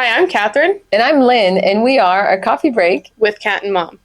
Hi, I'm Catherine. And I'm Lynn, and we are a coffee break with Cat and Mom.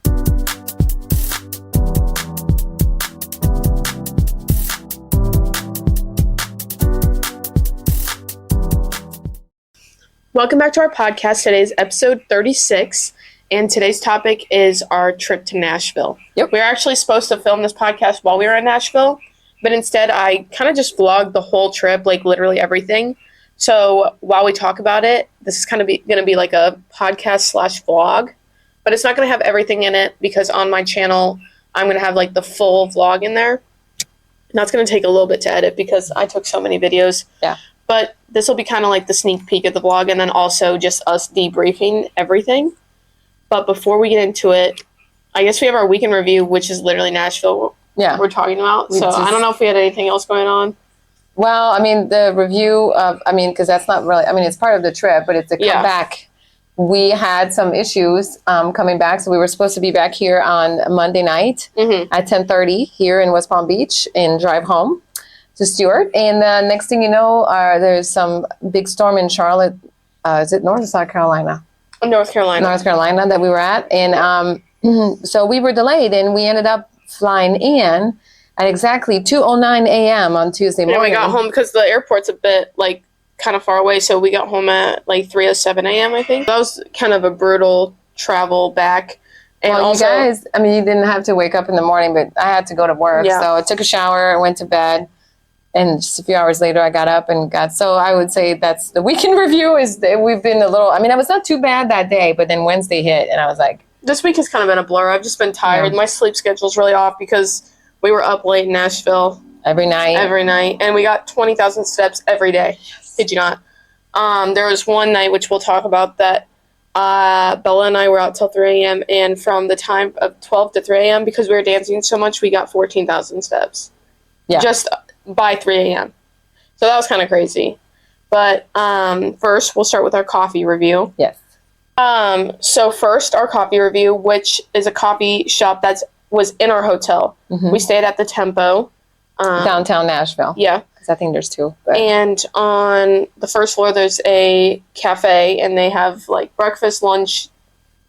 Welcome back to our podcast. Today's episode 36, and today's topic is our trip to Nashville. Yep. We were actually supposed to film this podcast while we were in Nashville, but instead I kind of just vlogged the whole trip, like literally everything. So while we talk about it, this is kind of going to be like a podcast / vlog, but it's not going to have everything in it because on my channel, I'm going to have like the full vlog in there. And that's going to take a little bit to edit because I took so many videos. Yeah. But this will be kind of like the sneak peek of the vlog and then also just us debriefing everything. But before we get into it, I guess we have our weekend review, which is literally Nashville we're talking about. So I don't know if we had anything else going on. Well, I mean, the review of, because that's not really, it's part of the trip, but it's a comeback. We had some issues coming back. So we were supposed to be back here on Monday night at 10:30 here in West Palm Beach and drive home to Stewart. And next thing you know, there's some big storm in Charlotte. Is it North or South Carolina? North Carolina. North Carolina that we were at. And so we were delayed and we ended up flying in at exactly 2:09 a.m. on Tuesday morning. And we got home because the airport's a bit, kind of far away, so we got home at, 3:07 a.m., I think. That was kind of a brutal travel back. And well, also, you guys, you didn't have to wake up in the morning, but I had to go to work. Yeah. So I took a shower, went to bed, and just a few hours later, I got up and so I would say that's the weekend review is that we've been a little, it was not too bad that day, but then Wednesday hit, and I was like... This week has kind of been a blur. I've just been tired. Yeah. My sleep schedule's really off because... We were up late in Nashville. Every night. And we got 20,000 steps every day. Yes. Did you not? There was one night, which we'll talk about, that Bella and I were out till 3 a.m. And from the time of 12 to 3 a.m., because we were dancing so much, we got 14,000 steps. Yeah. Just by 3 a.m. So that was kind of crazy. But first, we'll start with our coffee review. Yes. So first, our coffee review, which is a coffee shop was in our hotel. Mm-hmm. We stayed at the Tempo. Downtown Nashville. Yeah. Because I think there's two. But. And on the first floor, there's a cafe, and they have, breakfast, lunch,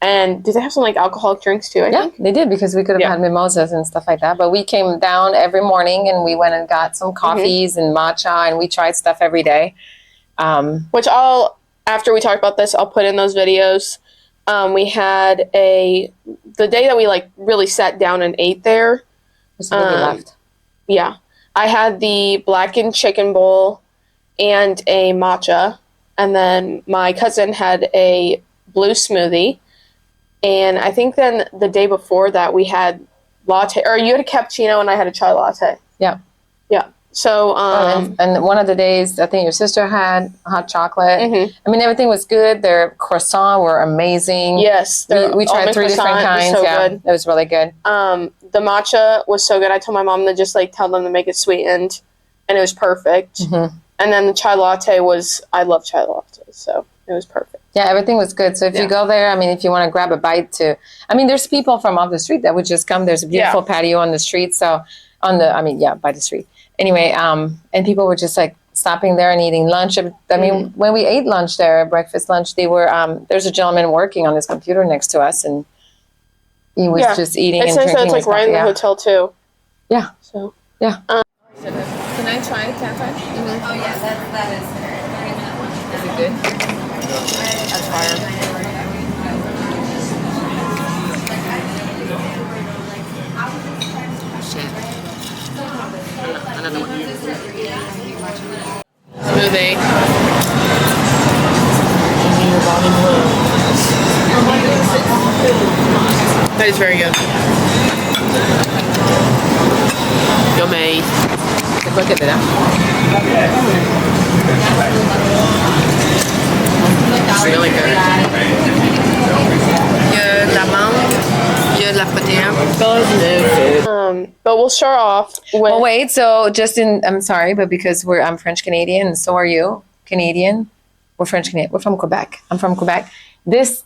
and do they have some, alcoholic drinks, too, I think? They did, because we could have had mimosas and stuff like that. But we came down every morning, and we went and got some coffees and matcha, and we tried stuff every day. Which after we talk about this, I'll put in those videos. We had the day that we really sat down and ate there. Left. Yeah. I had the blackened chicken bowl and a matcha. And then my cousin had a blue smoothie. And I think then the day before that we had latte, or you had a cappuccino and I had a chai latte. Yeah. Yeah. So, and one of the days, I think your sister had hot chocolate. Mm-hmm. Everything was good. Their croissants were amazing. Yes. We tried 3 different kinds. Good. It was really good. The matcha was so good. I told my mom to just tell them to make it sweetened, and it was perfect. Mm-hmm. And then the chai latte I love chai lattes, so it was perfect. Yeah, everything was good. So if you go there, if you want to grab a bite there's people from off the street that would just come. There's a beautiful patio on the street. So by the street. Anyway, and people were just stopping there and eating lunch. When we ate lunch there, breakfast, lunch, they were, there's a gentleman working on his computer next to us, and he was just eating and drinking. It's nice that it's right in the hotel too. Yeah. So. Yeah. Can I try it, Catherine? Mm-hmm. Oh yeah, that is. Is it good? That's fire. Another one. Smoothie. That is very good. Yummy. Look at that. It's really good. Il y a de la menthe, il y a de la protéine. But we'll start off with... Well, wait, so I'm sorry, but because I'm French Canadian, and so are you, Canadian. We're French Canadian. We're from Quebec. I'm from Quebec. This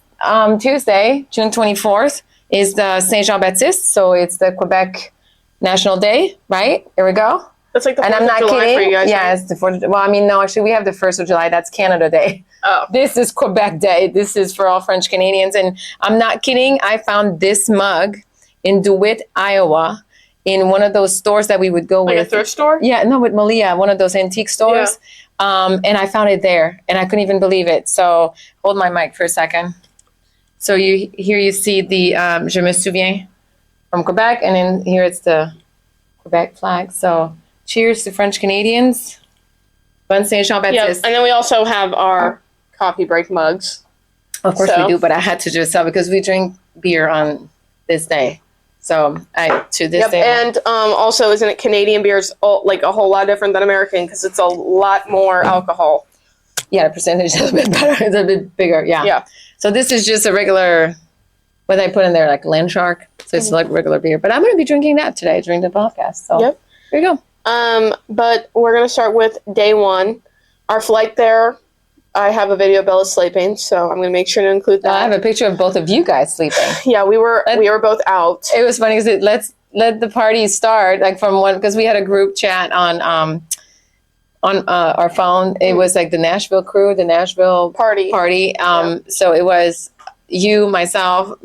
Tuesday, June 24th, is the Saint Jean Baptiste, so it's the Quebec National Day, right? Here we go. That's like the 4th and I'm of not July kidding. for you guys. Yeah, right? It's the 4th of July. Well, no, actually, we have the 1st of July. That's Canada Day. Oh. This is Quebec Day. This is for all French Canadians. And I'm not kidding. I found this mug in DeWitt, Iowa, in one of those stores that we would go with. Like a thrift store? Yeah, no, with Malia, one of those antique stores. Yeah. And I found it there, and I couldn't even believe it. So hold my mic for a second. So you see the Je me souviens from Quebec, and then here it's the Quebec flag. So cheers to French Canadians. Bonne Saint-Jean-Baptiste. Yep. And then we also have our coffee break mugs. Of course we do, but I had to just sell because we drink beer on this day. So to this day. And also, isn't it Canadian beer is like a whole lot different than American because it's a lot more alcohol. Yeah, the percentage is a bit better. It's a bit bigger. Yeah. Yeah. So this is just a regular, what did I put in there, like Land Shark. So it's like regular beer. But I'm going to be drinking that today during the podcast. So yep. There you go. But we're going to start with day one. Our flight there. I have a video of Bella sleeping, so I'm going to make sure to include that. I have a picture of both of you guys sleeping. Yeah, we were both out. It was funny because let the party start like from one because we had a group chat on our phone. It was like the Nashville crew, the Nashville party. So it was you, myself,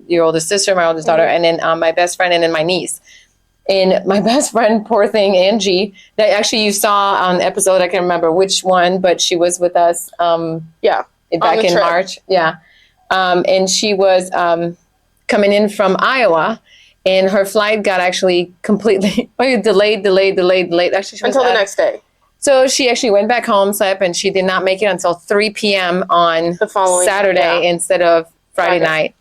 your oldest sister, my oldest daughter, and then my best friend, and then my niece. And my best friend, poor thing, Angie, that actually you saw on the episode, I can't remember which one, but she was with us back in March. Yeah. And she was coming in from Iowa, and her flight got actually completely delayed. Actually, she was until the next day. So she actually went back home, slept, and she did not make it until 3 p.m. on the following Saturday instead of Friday night.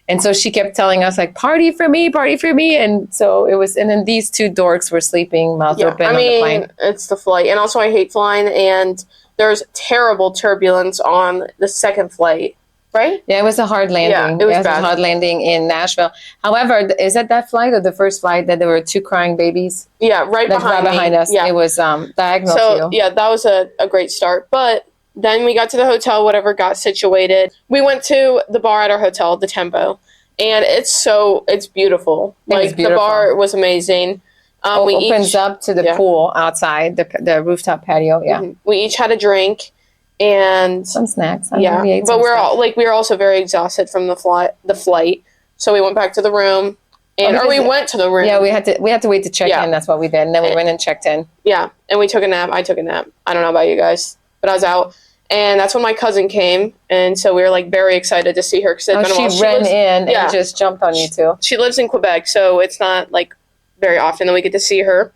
And so she kept telling us, like, party for me. And so it was, and then these two dorks were sleeping, mouth open on the plane. It's the flight. And also I hate flying, and there's terrible turbulence on the second flight, right? Yeah, it was a hard landing. Yeah, it was bad. A hard landing in Nashville. However, is that flight or the first flight that there were two crying babies? Yeah, right behind us. Yeah. It was diagonal to you. Yeah, that was a great start. But then we got to the hotel, whatever, got situated. We went to the bar at our hotel, the Tempo, and it's beautiful. The bar was amazing. Opens up to the pool outside, the rooftop patio. Yeah. Mm-hmm. We each had a drink and some snacks. But we were also very exhausted from the flight. So we went back to the room. We went to the room. Yeah, we had to wait to check in. That's what we did. And then we went and checked in. Yeah, and we took a nap. I took a nap. I don't know about you guys, but I was out. And that's when my cousin came, and so we were like very excited to see her because it's been a while. She ran in and just jumped on you too. She lives in Quebec, so it's not like very often that we get to see her.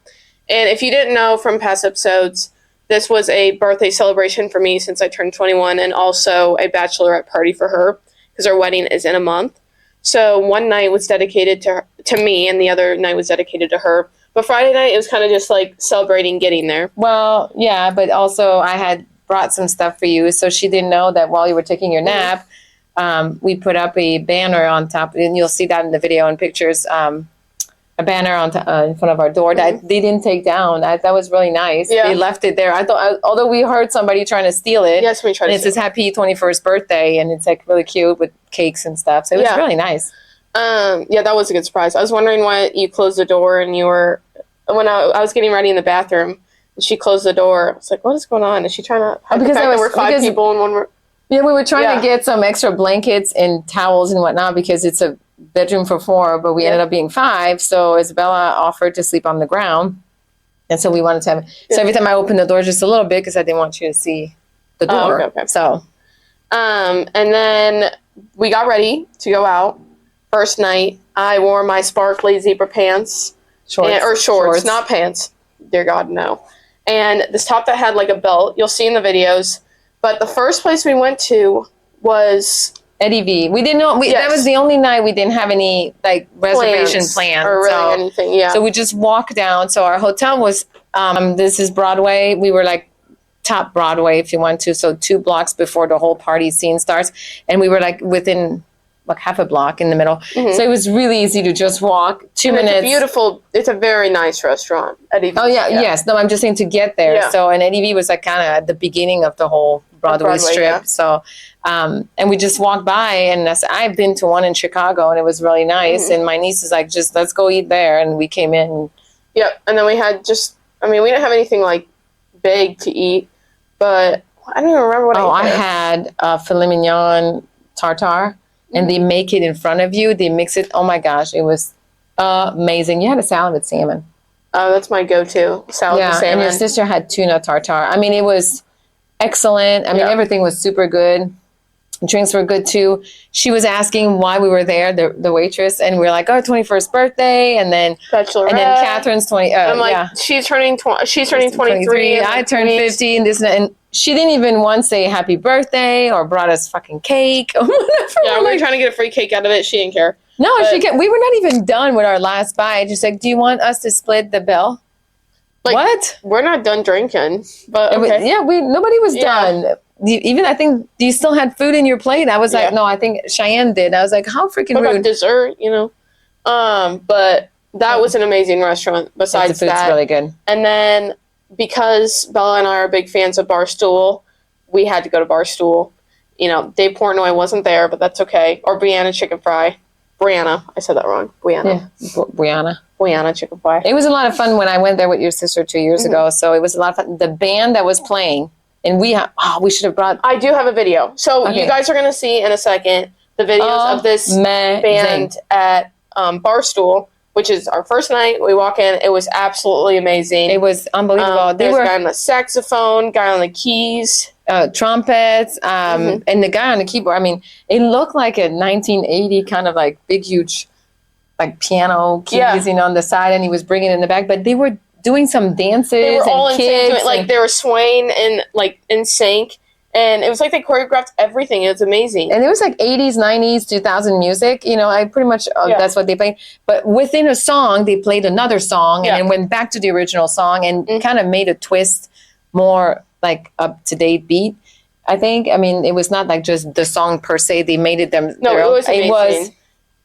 And if you didn't know from past episodes, this was a birthday celebration for me since I turned 21, and also a bachelorette party for her because our wedding is in a month. So one night was dedicated to me, and the other night was dedicated to her. But Friday night, it was kind of just like celebrating getting there. Well, yeah, but also I had brought some stuff for you, so she didn't know that while you were taking your nap, we put up a banner on top, and you'll see that in the video and pictures, a banner in front of our door that they didn't take down. That was really nice. Yeah. They left it there. I thought, although we heard somebody trying to steal it. Yes, we tried to steal it. It says happy 21st birthday, and it's like really cute with cakes and stuff, so it was really nice. That was a good surprise. I was wondering why you closed the door, and when I was getting ready in the bathroom, she closed the door. I was like, what is going on? Is she trying to hide the fact that we're five people in one room? Yeah, we were trying to get some extra blankets and towels and whatnot because it's a bedroom for 4, but we ended up being 5. So Isabella offered to sleep on the ground. And so we wanted to have So every time I opened the door just a little bit because I didn't want you to see the door. Okay. So. And then we got ready to go out. First night, I wore my sparkly zebra pants. Shorts, not pants. Dear God, no. And this top that had like a belt, you'll see in the videos. But the first place we went to was Eddie V. We didn't know. That was the only night we didn't have any like reservation plans or really anything. Yeah. So we just walked down. So our hotel was. This is Broadway. We were like top Broadway if you want to. So 2 blocks before the whole party scene starts, and we were like within like half a block in the middle. Mm-hmm. So it was really easy to just walk 2 minutes. It's a very nice restaurant, Eddie V. Oh, yeah, yes. No, I'm just saying to get there. Yeah. So, and Eddie V was like kind of at the beginning of the whole Broadway strip. Yeah. So, and we just walked by, and I've been to one in Chicago, and it was really nice. Mm-hmm. And my niece was like, just let's go eat there. And we came in. Yep. And then we had we didn't have anything like big to eat, but I don't even remember what I ate. I had filet mignon tartare, and they make it in front of you. They mix it. Oh my gosh, it was amazing. You had a salad with salmon. Oh, that's my go-to salad with salmon. And your sister had tuna tartare. I mean, it was excellent. I mean, everything was super good. Drinks were good too. She was asking why we were there, the waitress, and we were like, "Oh, 21st birthday," and then bachelorette, and then Catherine's 20. I'm like, she's turning 23. And I turned 50, and she didn't even once say happy birthday or brought us fucking cake or whatever. Yeah, we were trying to get a free cake out of it. She didn't care. No, we were not even done with our last bite. She's like, "Do you want us to split the bill?" Like, what? We're not done drinking, but okay. Nobody was done. Even I think you still had food in your plate. I was like, no, I think Cheyenne did. I was like, how freaking rude. About dessert, but that was an amazing restaurant. Besides the food's really good. And then because Bella and I are big fans of Barstool, we had to go to Barstool. Dave Portnoy wasn't there, but that's okay. Or Brianna Chicken Fry. Brianna, I said that wrong. Brianna. Yeah, Brianna Chicken Fry. It was a lot of fun when I went there with your sister 2 years ago. So it was a lot of fun. The band that was playing. And we should have brought... I do have a video. So you guys are going to see in a second the videos of this band at Barstool, which is our first night. We walk in. It was absolutely amazing. It was unbelievable. There was a guy on the saxophone, guy on the keys. Trumpets, and the guy on the keyboard. I mean, it looked like a 1980 kind of like big, huge like piano keys on the side, and he was bringing it in the back. But they were doing some dances. They were all in sync. Like they were swaying and like in sync, and it was like they choreographed everything. It was amazing. And it was like 80s, 90s, 2000 music. I pretty much that's what they played. But within a song, they played another song and then went back to the original song and kind of made a twist more like up to date beat. I think. I mean, it was not like just the song per se. They made it them. No, it was amazing.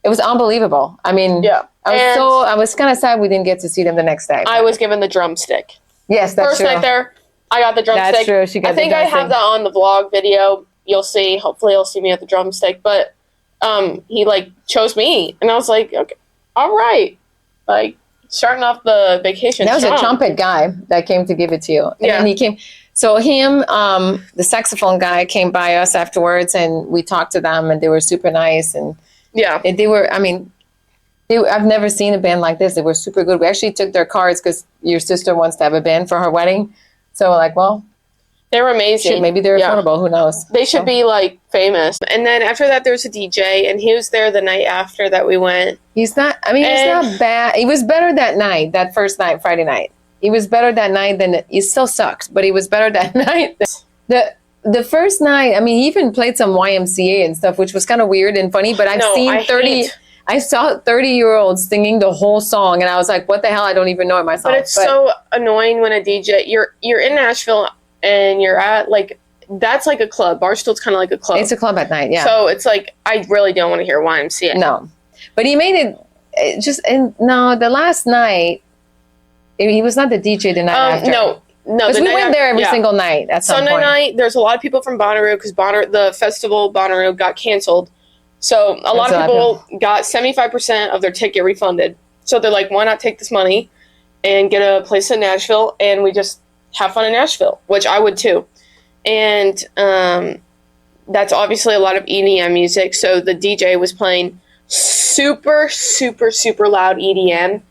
It was unbelievable. I mean, I was kind of sad we didn't get to see them the next day. I was given the drumstick. Yes, that's true. First night there, I got the drumstick. That's true. She got the drumstick. I think I have that on the vlog video. You'll see. Hopefully, you'll see me at the drumstick. But he chose me, and I was like, okay, all right, like starting off the vacation. That was a trumpet guy that came to give it to you, and then he came. So him, the saxophone guy, came by us afterwards, and we talked to them, and they were super nice, and they were. I mean. I've never seen a band like this. They were super good. We actually took their cards because your sister wants to have a band for her wedding. So we're like, well, they were amazing. Maybe they're affordable. Who knows? They should be like famous. And then after that, there's a DJ, and he was there the night after that we went. He's not. I mean, he's not bad. He was better that night. That first night, Friday night. He was better that night than he still sucked, but he was better that night. The first night, I mean, he even played some YMCA and stuff, which was kind of weird and funny. But I saw 30-year-olds singing the whole song, and I was like, what the hell? I don't even know it myself. But it's so annoying when a DJ, you're in Nashville, and you're at, like, that's like a club. Barstool's kind of like a club. It's a club at night, yeah. So it's like, I really don't want to hear YMCA. No. But he made it the last night, he was not the DJ the night after. No. Because we went there every single night at some point. Sunday night, there's a lot of people from Bonnaroo, because the festival Bonnaroo got canceled. So a lot of people got 75% of their ticket refunded. So they're like, why not take this money and get a place in Nashville, and we just have fun in Nashville, which I would too. And that's obviously a lot of EDM music. So the DJ was playing super, super, super loud EDM.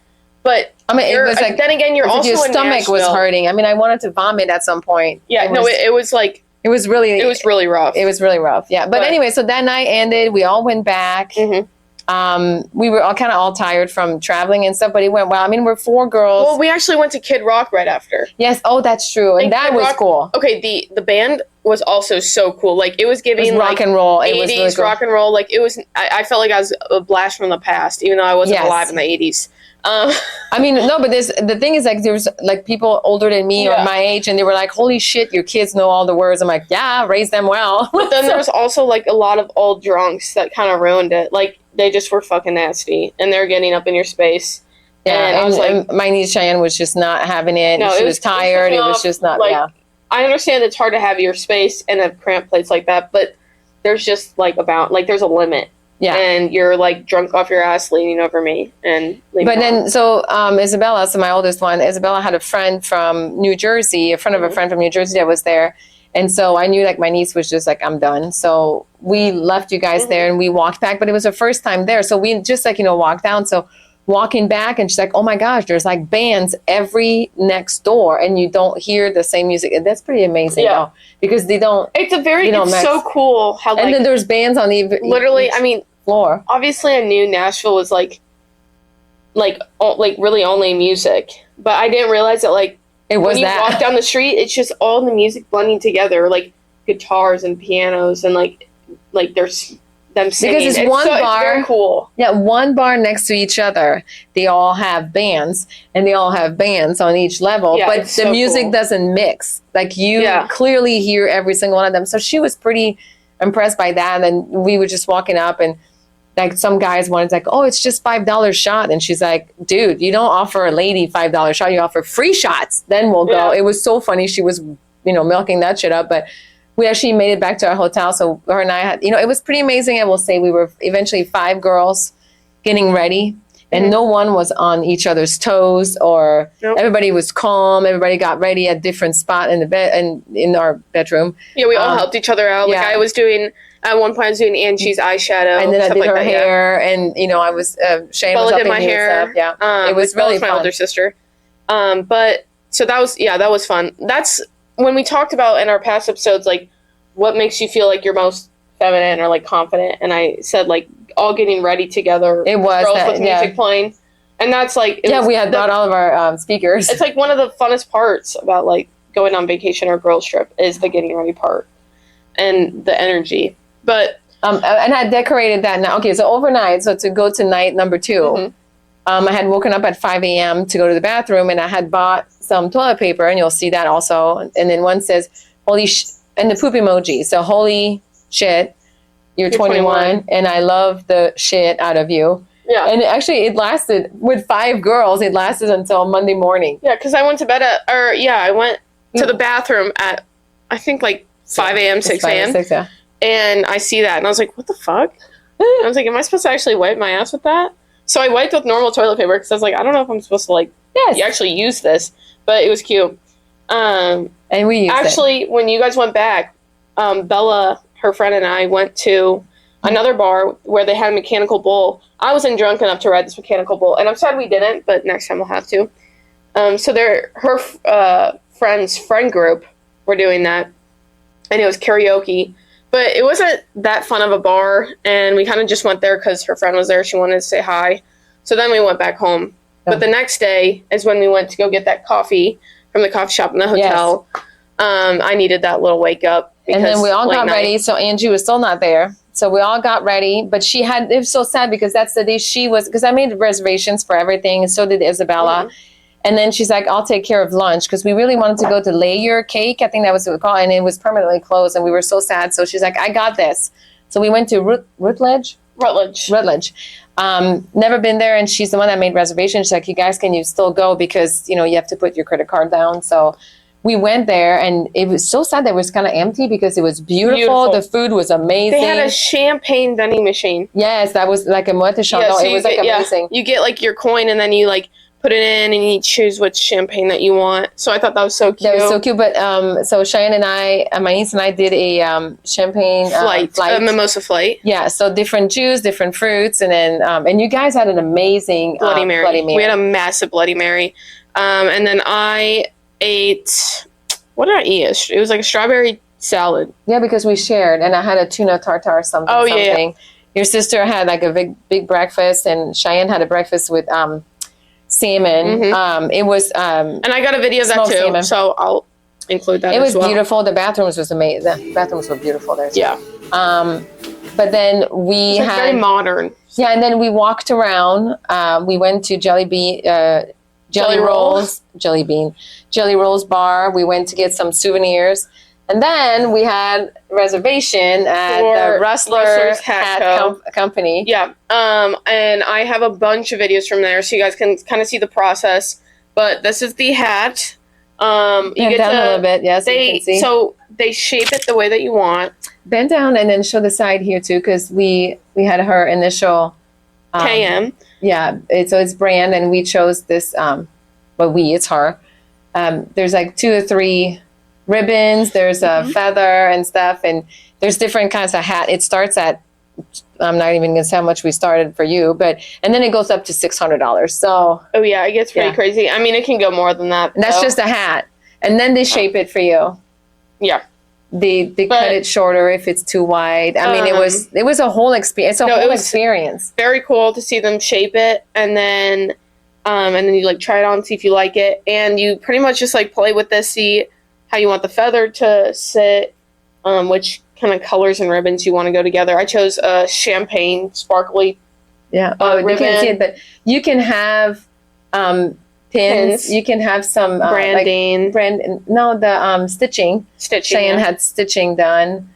But I mean, it was like, then again, you're also your stomach was hurting. I mean, I wanted to vomit at some point. Yeah, it was like... It was really rough. It was really rough, yeah. But anyway, so that night ended. We all went back. Mm-hmm. We were all tired from traveling and stuff, but it went well. I mean, we're 4 girls. Well, we actually went to Kid Rock right after. Yes. Oh, that's true. And that was cool. Okay, the band was also so cool. Like, it was giving rock and roll. 80s it was really cool. rock and roll. Like, it was. I felt like I was a blast from the past, even though I wasn't alive in the 80s. I mean, no, but the thing is, like, there's like people older than me or my age, and they were like, holy shit, your kids know all the words. I'm like, yeah, raise them well. But then there's also like a lot of old drunks that kind of ruined it. Like, they just were fucking nasty, and they're getting up in your space. Yeah, and I was like, my niece Cheyenne was just not having it. No, she was tired. It was just not, I understand it's hard to have your space in a cramped place like that, but there's just there's a limit. Yeah. And you're like drunk off your ass leaning over me and leaving. But then, so Isabella, so my oldest one, Isabella had a friend from New Jersey, a friend of a friend from New Jersey that was there. And so I knew like my niece was just like, I'm done. So we left you guys there and we walked back, but it was her first time there. So we just like, walked down. So walking back and she's like, oh my gosh, there's like bands every next door and you don't hear the same music. And that's pretty amazing though, because they don't. It's so cool how and then there's bands on literally, I mean, floor. Obviously I knew Nashville was like really only music, but I didn't realize that like, it was when you walk down the street, it's just all the music blending together, like guitars and pianos, and like there's them singing. Because it's one bar. It's very cool. Yeah, one bar next to each other. They all have bands, and they all have bands on each level. Yeah, but the music doesn't mix. Like you clearly hear every single one of them. So she was pretty impressed by that. And we were just walking up, and like some guys wanted like, oh, it's just $5 shot. And she's like, dude, you don't offer a lady $5 shot. You offer free shots. Then we'll go. It was so funny. She was, milking that shit up. But we actually made it back to our hotel. So her and I had, it was pretty amazing. I will say we were eventually 5 girls getting ready. And no one was on each other's toes or everybody was calm. Everybody got ready at different spot in the bed and in our bedroom. Yeah, we all helped each other out. Like I was doing... At one point, I was doing Angie's eyeshadow, and then I did her hair, and I was Shane was did my hair. Stuff. Yeah, it was really fun. My older sister. But so that was fun. That's when we talked about in our past episodes, like what makes you feel like you're most feminine or like confident. And I said like all getting ready together. It was girls with music playing, and that's like we had brought all of our speakers. It's like one of the funnest parts about like going on vacation or girls trip is the getting ready part and the energy. But and I decorated that now. Okay, so overnight, so to go to night number 2, I had woken up at 5 a.m. to go to the bathroom, and I had bought some toilet paper, and you'll see that also. And then one says, holy and the poop emoji. So holy shit, you're 21, and I love the shit out of you. Yeah. And actually, it lasted, with 5 girls, it lasted until Monday morning. Yeah, because I went to bed I went to the bathroom at, I think, like 5 a.m., 6 a.m. 6, yeah. And I see that, and I was like, what the fuck? I was like, am I supposed to actually wipe my ass with that? So I wiped with normal toilet paper, because I was like, I don't know if I'm supposed to, like, actually use this. But it was cute. And we used actually, when you guys went back, Bella, her friend, and I went to another bar where they had a mechanical bull. I wasn't drunk enough to ride this mechanical bull, and I'm sad we didn't, but next time we'll have to. So her friend's friend group were doing that, and it was karaoke. But it wasn't that fun of a bar, and we kind of just went there because her friend was there. She wanted to say hi. So then we went back home. Oh. But the next day is when we went to go get that coffee from the coffee shop in the hotel. Yes. I needed that little wake up. And then we all got ready. So Angie was still not there. So we all got ready. But it was so sad because that's the day because I made reservations for everything, and so did Isabella. Mm-hmm. And then she's like, I'll take care of lunch, because we really wanted to go to Layer Cake. I think that was what we called, and it was permanently closed, and we were so sad. So she's like, I got this. So we went to Rutledge. Never been there, and she's the one that made reservations. She's like, you guys, can you still go? Because, you have to put your credit card down. So we went there, and it was so sad that it was kind of empty because it was beautiful. The food was amazing. They had a champagne vending machine. Yes, that was like a Moët de Chandon. So it was like amazing. You get like your coin, and then you like put it in, and you choose which champagne that you want. So I thought that was so cute. That was so cute. But so Cheyenne and I, my niece and I, did a champagne flight, a mimosa flight. Yeah, so different juice, different fruits, and then and you guys had an amazing Bloody Mary. We had a massive Bloody Mary, and then I ate. What did I eat? It was like a strawberry salad. Yeah, because we shared, and I had a tuna tartare something. Oh yeah. Your sister had like a big breakfast, and Cheyenne had a breakfast with salmon. Mm-hmm. It was and I got a video of that too, salmon. So I'll include that. It was beautiful. The bathrooms was amazing. The bathrooms were beautiful there too. Yeah. But then we had very modern. Yeah, and then we walked around. We went to Jelly Rolls bar. We went to get some souvenirs. And then we had reservation at the Rustler's Hat Company. Yeah. And I have a bunch of videos from there, so you guys can kind of see the process. But this is the hat. You get down a little bit, yes. You can see. So they shape it the way that you want. Bend down and then show the side here too, because we had her initial KM. Yeah. So it's brand, and we chose this. It's her. There's like 2 or 3 ribbons. There's a feather and stuff, and there's different kinds of hat. It starts at, I'm not even going to say how much we started for you, and then it goes up to $600. So, oh yeah, it gets pretty crazy. I mean, it can go more than that. That's just a hat, and then they shape it for you. Yeah, they cut it shorter if it's too wide. I mean, it was a whole experience. It's a whole experience. Very cool to see them shape it, and then you like try it on, see if you like it, and you pretty much just like play with this, see how you want the feather to sit, which kind of colors and ribbons you want to go together. I chose a champagne sparkly. Yeah. Ribbon. You can't see it, but you can have pins. You can have some branding. Stitching. Stitching. Cheyenne had stitching done.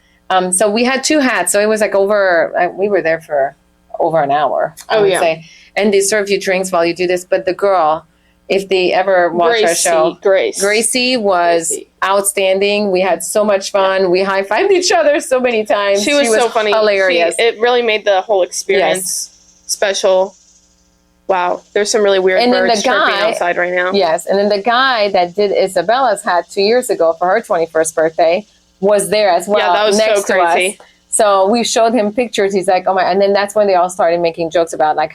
So we had 2 hats. So it was like we were there for over an hour. I would say. And they serve you drinks while you do this. But the girl, if they ever watch our show, Gracie was outstanding. We had so much fun. We high-fived each other so many times. She was so funny. Hilarious. It really made the whole experience special. Wow. There's some really weird birds chirping outside right now. Yes. And then the guy that did Isabella's hat 2 years ago for her 21st birthday was there as well. Yeah, that was next so crazy. To us. So we showed him pictures. He's like, oh my, and then that's when they all started making jokes about like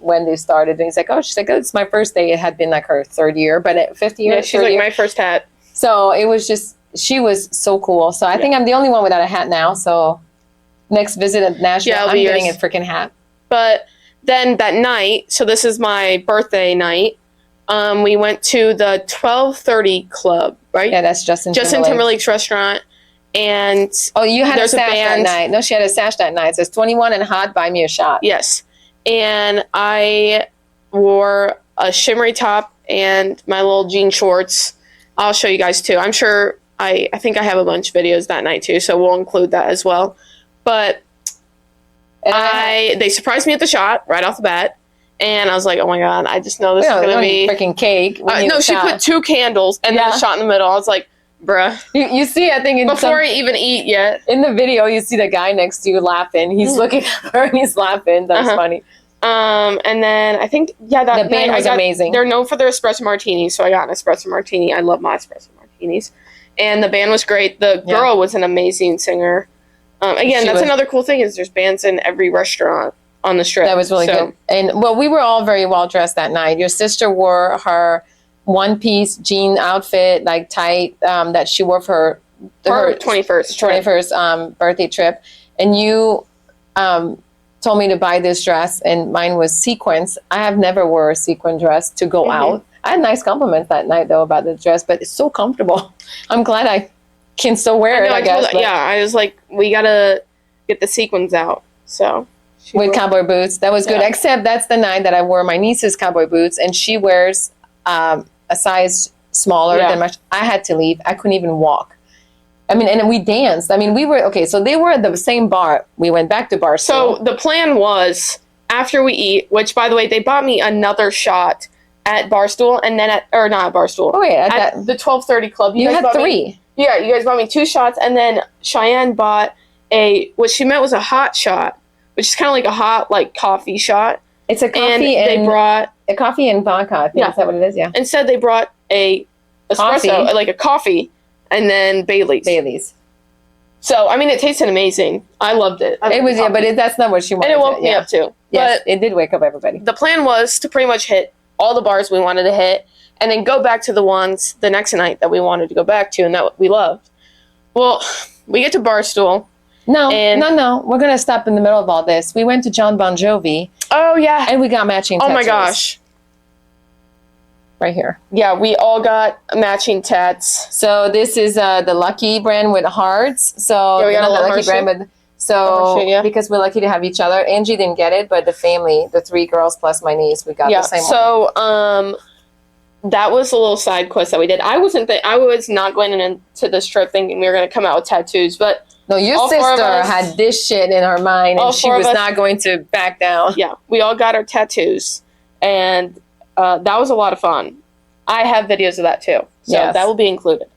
when they started. And he's like, oh, she's like, oh, it's my first day. It had been like her 3rd year, but 5th year. Yeah, she's like my first hat. So it was just, she was so cool. So I think I'm the only one without a hat now. So next visit at Nashville, I'm getting a freaking hat. But then that night, so this is my birthday night, we went to the 12:30 Club, right? Yeah, that's Justin Timberlake's restaurant. And you had a sash that night. No, she had a sash that night. It says 21 and hot, buy me a shot. Yes. And I wore a shimmery top and my little jean shorts. I'll show you guys too. I'm sure I think I have a bunch of videos that night too, so we'll include that as well. But they surprised me at the shot right off the bat. And I was like, oh my God, I just know this is going to be freaking cake. No, she put 2 candles and then a shot in the middle. I was like, bruh. You see, I think before I even eat yet. In the video, you see the guy next to you laughing. He's looking at her and he's laughing. That's funny. And then I think, that the band was amazing. They're known for their espresso martinis, so I got an espresso martini. I love my espresso martinis. And the band was great. The girl was an amazing singer. Again, that's another cool thing is there's bands in every restaurant on the Strip. That was really good. And, we were all very well dressed that night. Your sister wore her one-piece jean outfit, like tight, that she wore for her 21st birthday trip. And you told me to buy this dress, and mine was sequins. I have never wore a sequin dress to go out. I had nice compliments that night, though, about the dress, but it's so comfortable. I'm glad I can still wear it, I guess. I was like, we got to get the sequins out. So with cowboy boots. That was good, except that's the night that I wore my niece's cowboy boots, and she wears a size smaller than my... I had to leave. I couldn't even walk. I mean, and we danced. I mean, we were... Okay, so they were at the same bar. We went back to Barstool. So the plan was, after we eat, which, by the way, they bought me another shot at Barstool, and then not at Barstool. Oh, wait. At the 12:30 Club. You had 3. You guys bought me 2 shots, and then Cheyenne bought what she meant was a hot shot, which is kind of like a hot, like, coffee shot. It's a coffee and they brought... A coffee and vodka, I think. Is that what it is? Yeah. Instead, they brought a espresso, like a coffee, and then Bailey's. So, I mean, it tasted amazing. I loved it. It was, but that's not what she wanted. And it woke me up, too. Yes, but it did wake up everybody. The plan was to pretty much hit all the bars we wanted to hit, and then go back to the ones the next night that we wanted to go back to and that we loved. Well, we get to Barstool. No. We're going to stop in the middle of all this. We went to John Bon Jovi. Oh, yeah. And we got matching tattoos. Oh, my gosh. Right here. Yeah, we all got matching tats. So this is the Lucky brand with hearts. So we got a Lucky brand, but because we're lucky to have each other. Angie didn't get it, but the family, the 3 girls plus my niece, we got the same one. So that was a little side quest that we did. I was not going into this trip thinking we were going to come out with tattoos, but no, your sister had this shit in her mind, and she was not going to back down. Yeah, we all got our tattoos, and that was a lot of fun. I have videos of that too, so that will be included.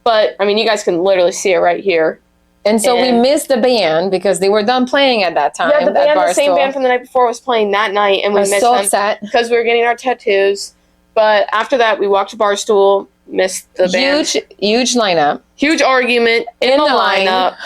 But, I mean, you guys can literally see it right here. And so we missed the band because they were done playing at that time. Yeah, the same band from the night before was playing that night, and we missed them upset because we were getting our tattoos. But after that, we walked to Barstool, missed the band. Huge lineup. Huge argument in the lineup.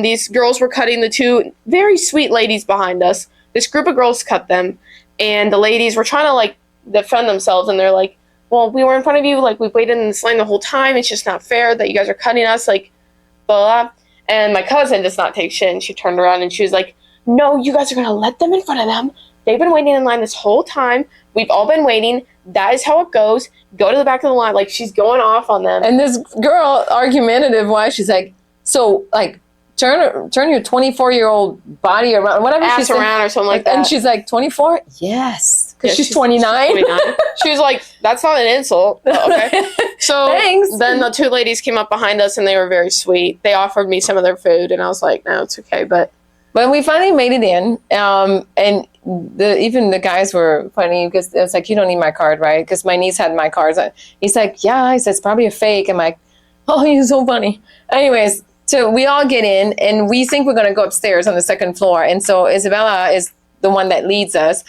These girls were cutting the two very sweet ladies behind us. This group of girls cut them, and the ladies were trying to, like, defend themselves, and they're like, well, we were in front of you, like, we've waited in this line the whole time, it's just not fair that you guys are cutting us, like, blah, blah. And my cousin does not take shit, and she turned around and she was like, no, you guys are going to let them in front of them. They've been waiting in line this whole time. We've all been waiting. That is how it goes. Go to the back of the line. Like, she's going off on them. And this girl, argumentative wise, she's like, so, like, turn your 24-year-old body around, whatever ass she said. around or something like that. And she's like, 24? Yes. Because she's 29. She was like, that's not an insult. Okay. So Thanks. Then the two ladies came up behind us, and they were very sweet. They offered me some of their food, and I was like, no, it's okay. But we finally made it in, and even the guys were funny because it was like, you don't need my card, right? Because my niece had my cards. He's like, yeah. He says, it's probably a fake. I'm like, oh, he's so funny. Anyways, so we all get in, and we think we're going to go upstairs on the second floor. And so Isabella is the one that leads us.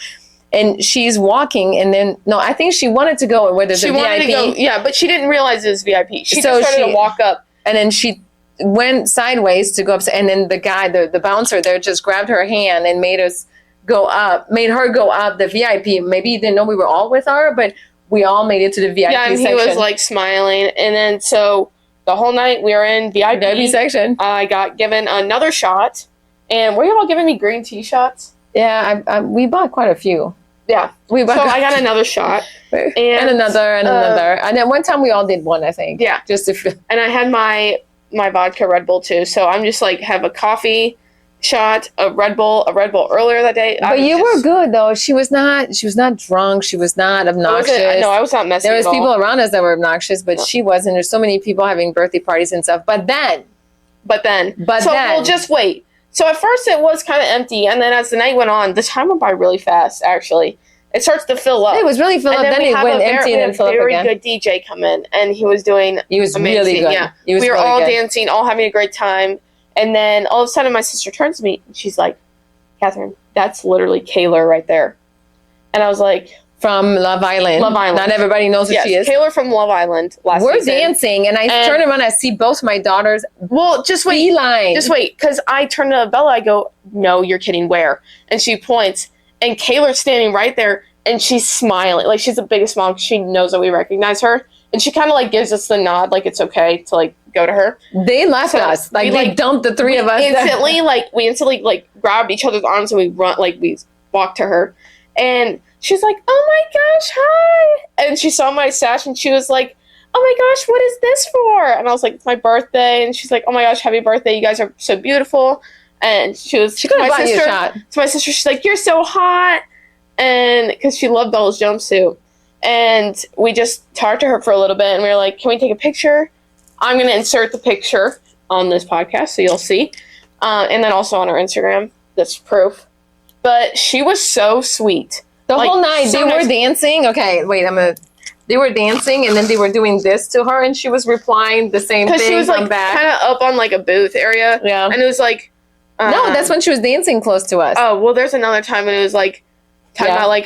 And she's walking, and then, no, I think she wanted to go where there's a VIP. She wanted to go, yeah, but she didn't realize it was VIP. She just started to walk up. And then she went sideways to go up, and then the guy, the bouncer there, just grabbed her hand and made her go up the VIP. Maybe he didn't know we were all with her, but we all made it to the VIP section. Yeah, and he was, like, smiling. And then, so the whole night we were in VIP section. I got given another shot. And were you all giving me green tea shots? Yeah, we bought quite a few. Yeah. I got another shot. And another. And then one time we all did one, I think. Yeah. And I had my vodka Red Bull too. So I'm just like, have a coffee shot, a Red Bull earlier that day. But you were good though. She was not drunk. She was not obnoxious. I was not messing. There was people around us that were obnoxious, but she wasn't. There's so many people having birthday parties and stuff. But then. We'll just wait. So at first it was kind of empty, and then as the night went on, the time went by really fast, actually. It starts to fill up. It was really filled up, then it went empty and then filled up again. Very good DJ come in, and he was doing amazing. Really good. Yeah. We were all dancing, all having a great time, and then all of a sudden my sister turns to me, and she's like, Catherine, that's literally Kaylor right there. And I was like... From Love Island. Not everybody knows who she is. Kaylor from Love Island We're season. Dancing, and I turn around and I see both my daughters. Well, just wait. Just wait, because I turn to Bella, I go, no, you're kidding, where? And she points, and Kaylor's standing right there, and she's smiling. Like, she's the biggest smile because she knows that we recognize her. And she kind of, like, gives us the nod, like it's okay to, like, go to her. They left us. Like, they dumped the three of us. We instantly grabbed each other's arms, and we walked to her. And she's like, oh my gosh, hi. And she saw my sash, and she was like, oh my gosh, what is this for? And I was like, it's my birthday. And she's like, oh my gosh, happy birthday. You guys are so beautiful. And she could have bought you a shot. To my sister, she's like, you're so hot. And because she loved Bella's jumpsuit. And we just talked to her for a little bit, and we were like, can we take a picture? I'm going to insert the picture on this podcast, so you'll see. And then also on our Instagram. That's proof. But she was so sweet. The whole night, they were dancing. Okay, wait, they were dancing, and then they were doing this to her, and she was replying the same thing. Because she was, like, kind of up on, like, a booth area. Yeah. And it was, like... no, that's when she was dancing close to us. Oh, well, there's another time when it was, like, talking about,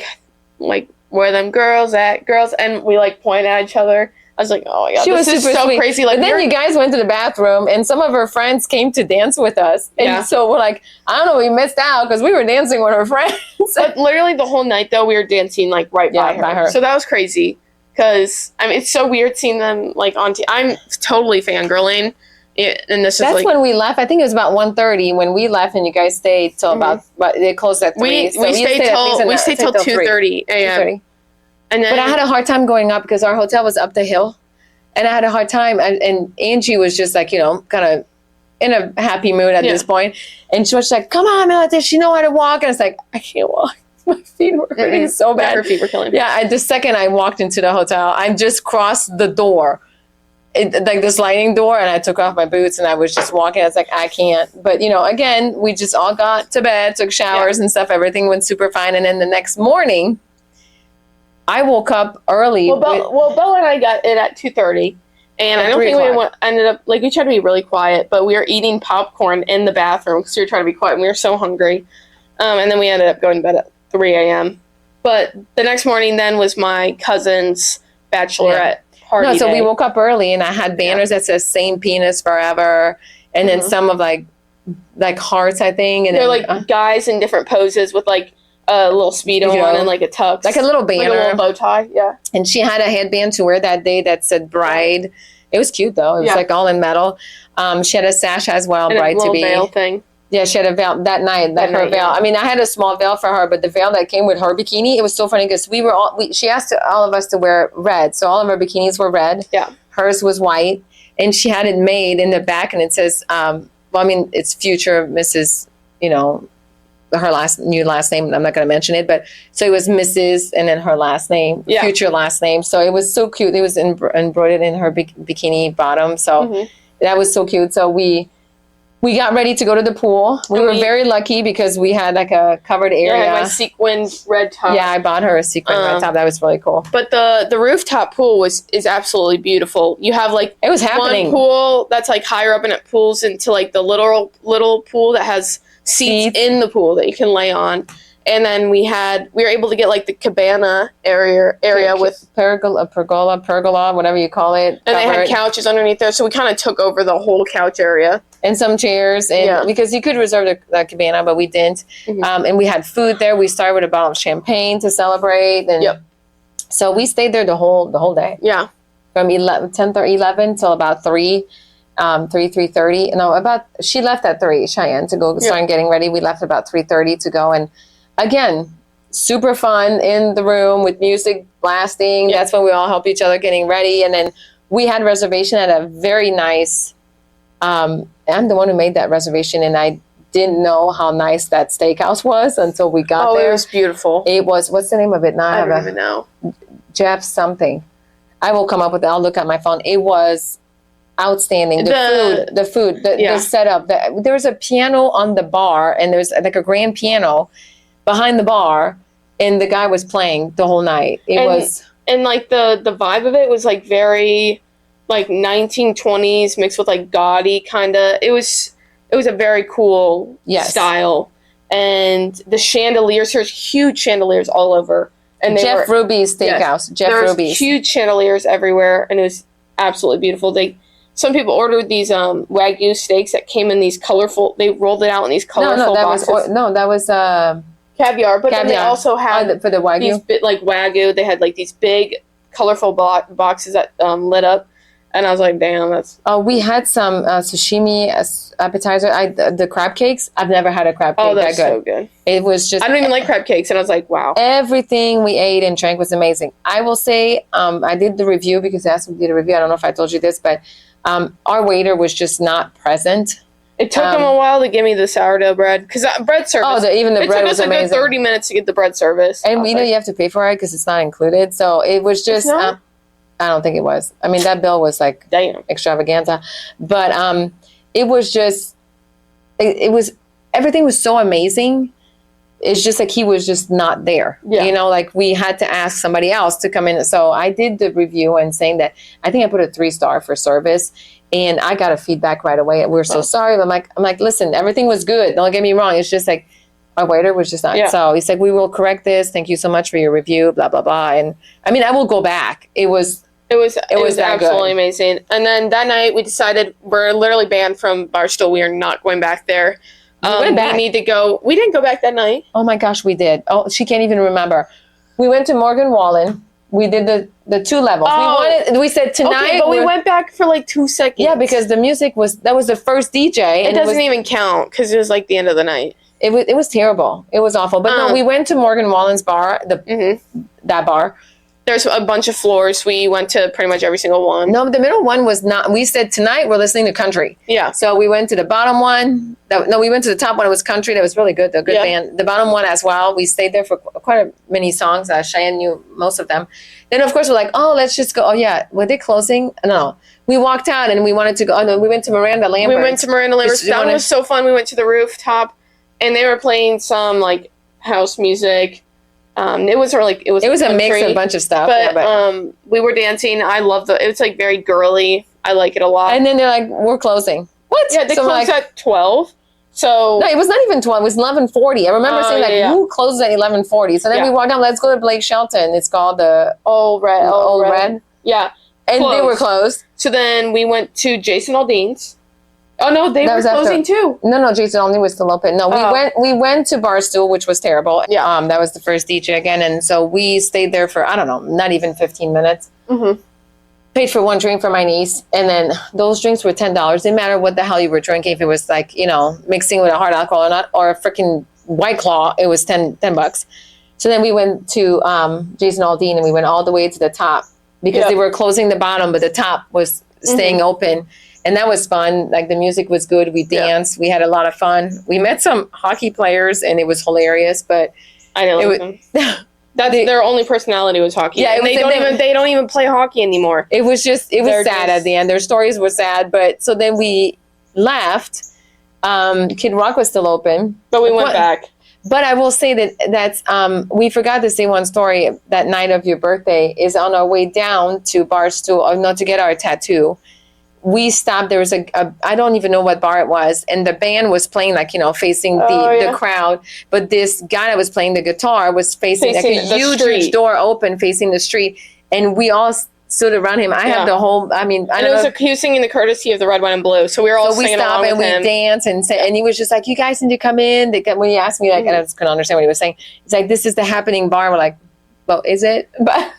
like, where them girls at, girls, and we, like, pointed at each other. I was like, oh my god, this is so crazy. Like, but then you guys went to the bathroom, and some of her friends came to dance with us. And so we're like, I don't know, we missed out because we were dancing with her friends. But literally the whole night, though, we were dancing, like, right by her. So that was crazy. Because, I mean, it's so weird seeing them, like, on TV. I'm totally fangirling. And this That's when we left. I think it was about 1:30 when we left, and you guys stayed till about, they closed at 3. We stayed till 2:30 a.m. And then, but I had a hard time going up because our hotel was up the hill, and I had a hard time. And Angie was just like, kind of in a happy mood at this point. And she was like, come on, Mel, does she know how to walk? And it's like, I can't walk. My feet were hurting so bad. Her feet were killing me. Yeah, the second I walked into the hotel, I just crossed the door, like the sliding door, and I took off my boots, and I was just walking. I was like, I can't. But, again, we just all got to bed, took showers and stuff. Everything went super fine. And then the next morning, I woke up early. Well, Bella and I got in at 2:30, and I don't think we ended up, like, we tried to be really quiet, but we were eating popcorn in the bathroom because we were trying to be quiet, and we were so hungry. And then we ended up going to bed at 3 a.m. But the next morning then was my cousin's bachelorette party No, so day. we woke up early and I had banners that says "Same Penis Forever," and then some of like hearts, I think. And they're then, like guys in different poses with like a little speedo on and like a tux, like a little banner, like a little bow tie. Yeah. And she had a headband to wear that day that said "Bride." It was cute though. It was like all in metal. She had a sash as well, and bride a little to be. veil thing. Yeah, she had a veil that night. That her veil. Yeah. I mean, I had a small veil for her, but the veil that came with her bikini, it was so funny because she asked all of us to wear red, so all of our bikinis were red. Yeah, hers was white, and she had it made in the back, and it says, well, I mean, it's future Mrs. Her new last name. I'm not going to mention it, but so it was Mrs. and then her last name, future last name. So it was so cute. It was embroidered in her bikini bottom. So that was so cute. So we got ready to go to the pool. We were very lucky because we had like a covered area. Yeah, I had my sequined red top. Yeah, I bought her a sequined red top. That was really cool. But the rooftop pool is absolutely beautiful. You have like it was happening. One pool that's like higher up and it pools into like the little pool that has seats in the pool that you can lay on. And then we were able to get like the cabana area with pergola, whatever you call it. And they had couches underneath there. So we kind of took over the whole couch area. And some chairs. And because you could reserve the cabana, but we didn't. And we had food there. We started with a bottle of champagne to celebrate. And so we stayed there the whole day. Yeah. From 11 till about 3:30. No, she left at 3, Cheyenne, to go start getting ready. We left about 3:30 to go. And again, super fun in the room with music blasting. That's when we all help each other getting ready. And then we had reservation at a very nice, I'm the one who made that reservation, and I didn't know how nice that steakhouse was until we got there. It was beautiful. It was, what's the name of it now? I don't even know. Jeff something. I will come up with it. I'll look at my phone. It was outstanding. The food, the setup. There was a piano on the bar, and there's like a grand piano behind the bar, and the guy was playing the whole night. And like the vibe of it was like very like 1920s mixed with like gaudy kind of. It was a very cool style. And the chandeliers, there's huge chandeliers all over. And Jeff Ruby's Steakhouse. Jeff Ruby's. Huge chandeliers everywhere, and it was absolutely beautiful. Some people ordered these Wagyu steaks that came in these colorful. They rolled it out in these colorful boxes. That was caviar. But then they also had for the Wagyu. These like Wagyu. They had like these big colorful boxes that lit up, and I was like, "Damn, that's." Oh, we had some sashimi appetizer. The crab cakes. I've never had a crab cake. Oh, that's so good. It was just. I don't even like crab cakes, and I was like, "Wow." Everything we ate and drank was amazing. I will say, I did the review because I asked me to do the review. I don't know if I told you this, but. Our waiter was just not present. It took him a while to give me the sourdough bread because bread service. Even the bread was amazing. It took us a good 30 minutes to get the bread service. And you have to pay for it because it's not included. So it was just. I don't think it was. I mean, that bill was like extravaganza, but it was just. It was everything was so amazing. It's just like he was just not there. Yeah. Like we had to ask somebody else to come in. So I did the review and saying that I think I put a 3-star for service, and I got a feedback right away. We're so sorry. I'm like, listen, everything was good. Don't get me wrong. It's just like our waiter was just not. Yeah. So he's like, we will correct this. Thank you so much for your review. Blah blah blah. And I mean, I will go back. It was absolutely amazing. And then that night we decided we're literally banned from Barstool. We are not going back there. We need to go. We didn't go back that night. Oh my gosh, we did. Oh, she can't even remember. We went to Morgan Wallen. We did the 2 levels. We said tonight. Okay, but we went back for like 2 seconds. Yeah, because the music was the first DJ. It doesn't even count because it was like the end of the night. It was terrible. It was awful. But no, we went to Morgan Wallen's bar. That bar. There's a bunch of floors. We went to pretty much every single one. No, the middle one was not. We said tonight we're listening to country. Yeah. So we went to the bottom one. We went to the top one. It was country. That was really good. The good band. The bottom one as well. We stayed there for quite many songs. Cheyenne knew most of them. Then of course we're like, let's just go. Oh yeah, were they closing? No. We walked out and we wanted to go. Oh no, we went to Miranda Lambert. That was so fun. We went to the rooftop, and they were playing some like house music. It was a mix of a bunch of stuff. But we were dancing. I love it was like very girly. I like it a lot. And then they're like, we're closing. What? Yeah, they closed at 12. So no, it was not even 12. It was 11:40. I remember saying who closes at 11:40? So then we walked down. Let's go to Blake Shelton. It's called the Old Red. Yeah. And they were closed. So then we went to Jason Aldean's. Oh no, they were closing too. No, Jason Aldean was still open. No, we went to Barstool, which was terrible. Yeah. That was the first DJ again, and so we stayed there for, I don't know, not even 15 minutes. Mm-hmm. Paid for one drink for my niece, and then those drinks were $10. Didn't matter what the hell you were drinking, if it was like, mixing with a hard alcohol or not, or a freaking White Claw, it was $10. So then we went to Jason Aldean, and we went all the way to the top because they were closing the bottom, but the top was staying open. And that was fun. Like, the music was good. We danced. We had a lot of fun. We met some hockey players, and it was hilarious. But I know them. Their only personality was hockey. Yeah, they don't even play hockey anymore. It was sad at the end. Their stories were sad. But so then we left. Kid Rock was still open, but we went back. But I will say that's we forgot to say one story. That night of your birthday is on our way down to Barstool, not to get our tattoo. We stopped. There was I don't even know what bar it was, and the band was playing facing the crowd. But this guy that was playing the guitar was facing like a huge door open, facing the street, and we all stood around him. I had the whole. I mean, he was singing the courtesy of the Red, White, and Blue, so we were all singing along with him. We danced and he was just like, "You guys need to come in." When he asked me, and I just couldn't understand what he was saying. He's like, "This is the happening bar." We're like, "Well, is it?" But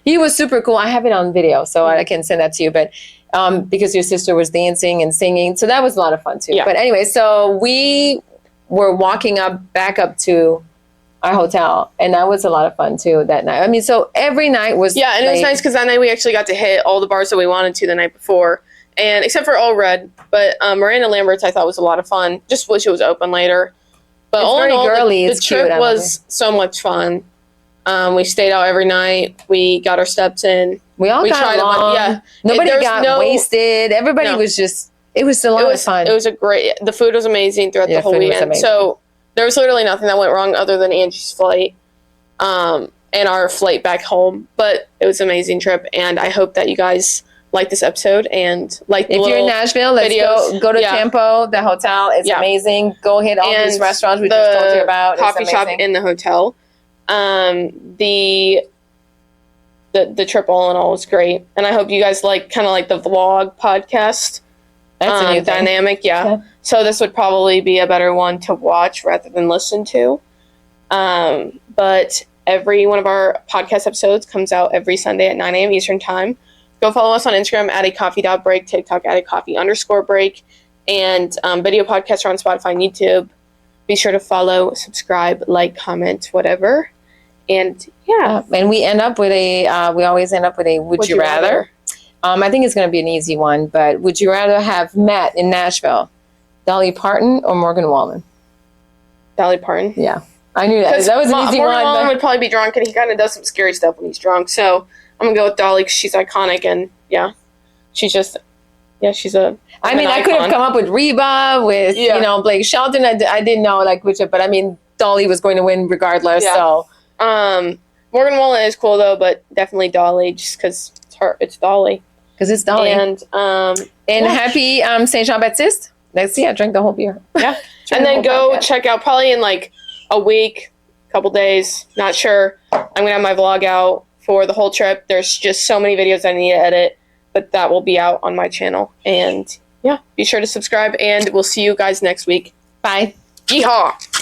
he was super cool. I have it on video, so I can send that to you. But because your sister was dancing and singing, so that was a lot of fun too. Yeah. But anyway, so we were walking back up to our hotel, and that was a lot of fun too that night. I mean, so every night was and it was nice because that night we actually got to hit all the bars that we wanted to the night before, and except for All Red. But Miranda Lambert's I thought was a lot of fun. Just wish it was open later. But all in all, the trip was so much fun. We stayed out every night. We got our steps in. We got along. Nobody got wasted. Everybody was just. It was a lot of fun. It was the food was amazing throughout the whole weekend. So there was literally nothing that went wrong other than Angie's flight, and our flight back home. But it was an amazing trip, and I hope that you guys like this episode and like. If you're in Nashville, let's go to Tempo. The hotel is amazing. Go hit all these restaurants we just told you about. Coffee shop in the hotel. The trip all in all was great, and I hope you guys like the vlog podcast. That's a new dynamic, yeah. So this would probably be a better one to watch rather than listen to. But every one of our podcast episodes comes out every Sunday at 9 a.m. Eastern Time. Go follow us on Instagram at @coffee.break, TikTok at @coffee_break, and video podcasts are on Spotify and YouTube. Be sure to follow, subscribe, like, comment, whatever. And and we end up with we always end up with a would you rather. I think it's going to be an easy one, but would you rather have met in Nashville Dolly Parton or Morgan Wallen? Dolly Parton. Yeah, I knew that. That was an easy one. Morgan Wallen would probably be drunk, and he kind of does some scary stuff when he's drunk. So I'm going to go with Dolly because she's iconic, and she's just, she's a. I mean, I could have come up with Reba, with Blake Shelton. I didn't know which, but I mean, Dolly was going to win regardless. Yeah. So. Morgan Wallen is cool though, but definitely Dolly just because it's Dolly. Because it's Dolly. And happy St. Jean Baptiste. Let's see, I drank the whole beer. Yeah. And then go check out probably in like a week, couple days, not sure. I'm gonna have my vlog out for the whole trip. There's just so many videos I need to edit, but that will be out on my channel. And be sure to subscribe, and we'll see you guys next week. Bye. Yeehaw!